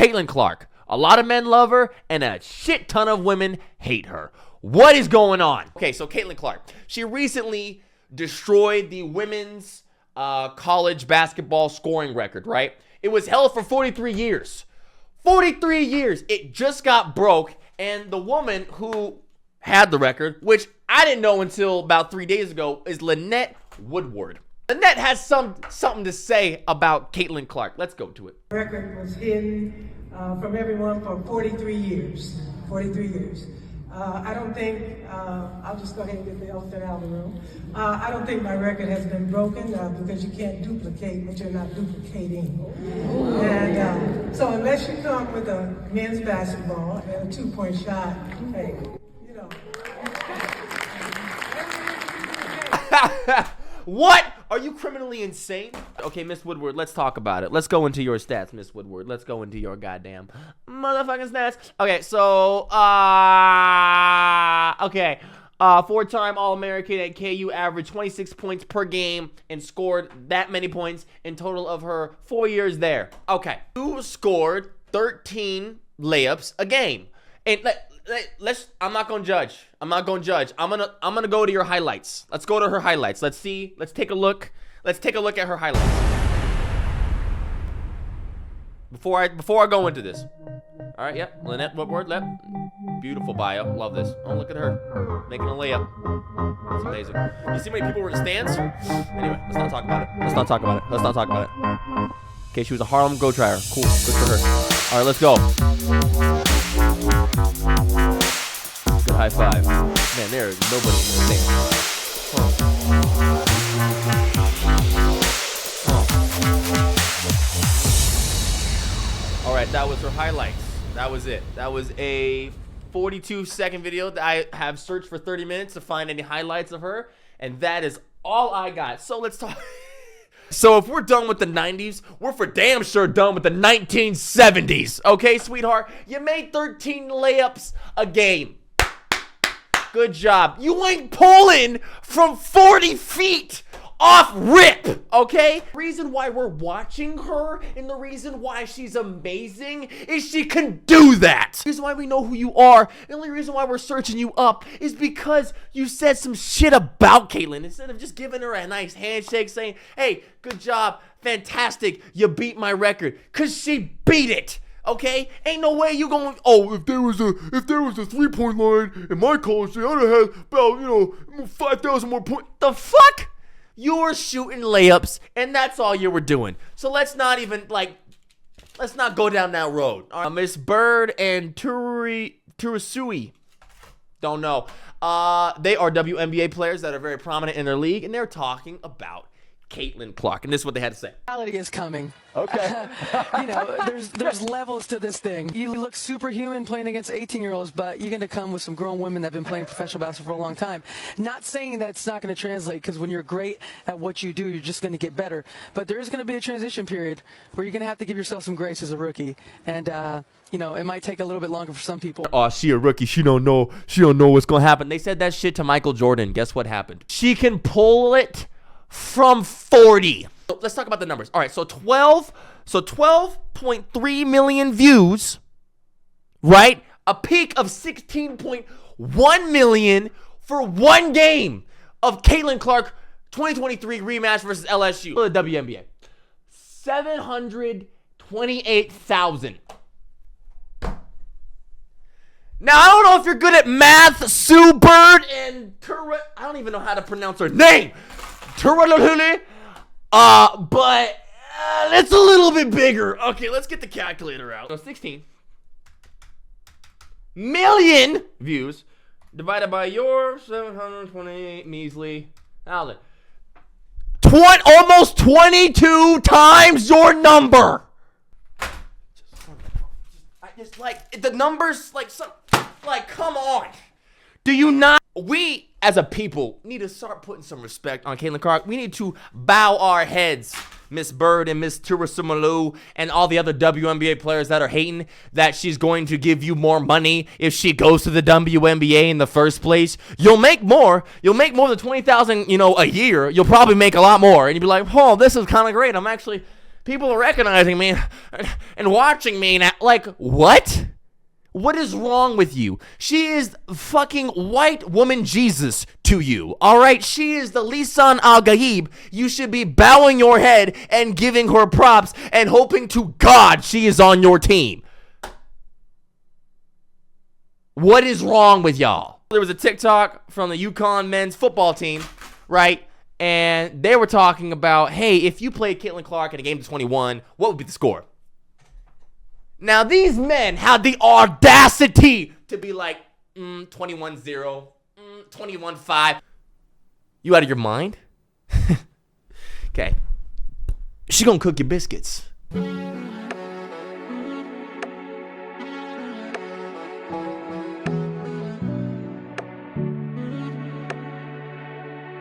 Caitlin Clark. A lot of men love her, and a shit ton of women hate her. What is going on? Okay, so Caitlin Clark. She recently destroyed the women's college basketball scoring record, right? It was held for 43 years. 43 years. It just got broke, and the woman who had the record, which I didn't know until about 3 days ago, is Lynette Woodward. Lynette has something to say about Caitlin Clark. Let's go to it. The record was hidden from everyone for 43 years. 43 years. I don't think, I'll just go ahead and get the elephant out of the room. I don't think my record has been broken because you can't duplicate what you're not duplicating. And so unless you come with a men's basketball and a 2-point shot, hey, you know. What? Are you criminally insane? Okay, Miss Woodward, let's talk about it. Let's go into your stats, Miss Woodward. Let's go into your goddamn motherfucking stats. Okay, so, four-time All-American at KU, averaged 26 points per game and scored that many points in total of her 4 years there. Okay, you scored 13 layups a game. And I'm not gonna judge. I'm gonna go to your highlights. Let's go to her highlights. Let's take a look. Let's take a look at her highlights. Before I go into this. All right, yep. Lynette Woodward, beautiful bio. Love this. Oh, look at her making a layup. It's amazing. You see how many people were in stands? Anyway, let's not talk about it. Okay, she was a Harlem Globetrotter. Cool. Good for her. All right, let's go. Good high five. Man, there is nobody in the stand. All right, that was her highlights. That was it. That was a 42-second video that I have searched for 30 minutes to find any highlights of her, and that is all I got. So let's talk. So if we're done with the 90s, we're for damn sure done with the 1970s. Okay, sweetheart? You made 13 layups a game. Good job. You ain't pulling from 40 feet off rip, okay? The reason why we're watching her and the reason why she's amazing is she can do that. The reason why we know who you are, the only reason why we're searching you up is because you said some shit about Caitlin. Instead of just giving her a nice handshake saying, hey, good job, fantastic, you beat my record. Because she beat it. Okay, ain't no way you going. Oh, if there was a 3-point line in my college, I'd have had about 5,000 more points. The fuck? You were shooting layups, and that's all you were doing. So let's not even let's not go down that road. Miss Bird and Turasui, don't know. They are WNBA players that are very prominent in their league, and they're talking about Caitlin Clark, and this is what they had to say. Reality is coming. Okay. There's levels to this thing. You look superhuman playing against 18-year-olds, but you're going to come with some grown women that have been playing professional basketball for a long time. Not saying that it's not going to translate, because when you're great at what you do, you're just going to get better. But there is going to be a transition period where you're going to have to give yourself some grace as a rookie, and it might take a little bit longer for some people. Oh, she a rookie. She don't know what's going to happen. They said that shit to Michael Jordan. Guess what happened? She can pull it from 40. Let's talk about the numbers. All right, so 12.3 million views, right? A peak of 16.1 million for one game of Caitlin Clark 2023 rematch versus LSU. The WNBA. 728,000. Now, I don't know if you're good at math, Sue Bird and I don't even know how to pronounce her name. But it's a little bit bigger. Okay, let's get the calculator out. So 16 million views divided by your 728 measly thousand. Almost 22 times your number. Just the numbers, come on. Do you not? We, as a people, need to start putting some respect on Caitlin Clark. We need to bow our heads, Miss Bird and Miss Turasumalu and all the other WNBA players that are hating that she's going to give you more money if she goes to the WNBA in the first place. You'll make more. You'll make more than $20,000, a year. You'll probably make a lot more. And you'll be like, oh, this is kind of great. People are recognizing me and watching me now. Like, what? What is wrong with you? She is fucking white woman Jesus to you, all right? She is the Lisan Al-Gaib. You should be bowing your head and giving her props and hoping to God she is on your team. What is wrong with y'all? There was a TikTok from the UConn men's football team, right? And they were talking about, hey, if you played Caitlin Clark in a game to 21, what would be the score? Now, these men had the audacity to be like, 21-0, 21-5. You out of your mind? Okay. She gonna cook your biscuits.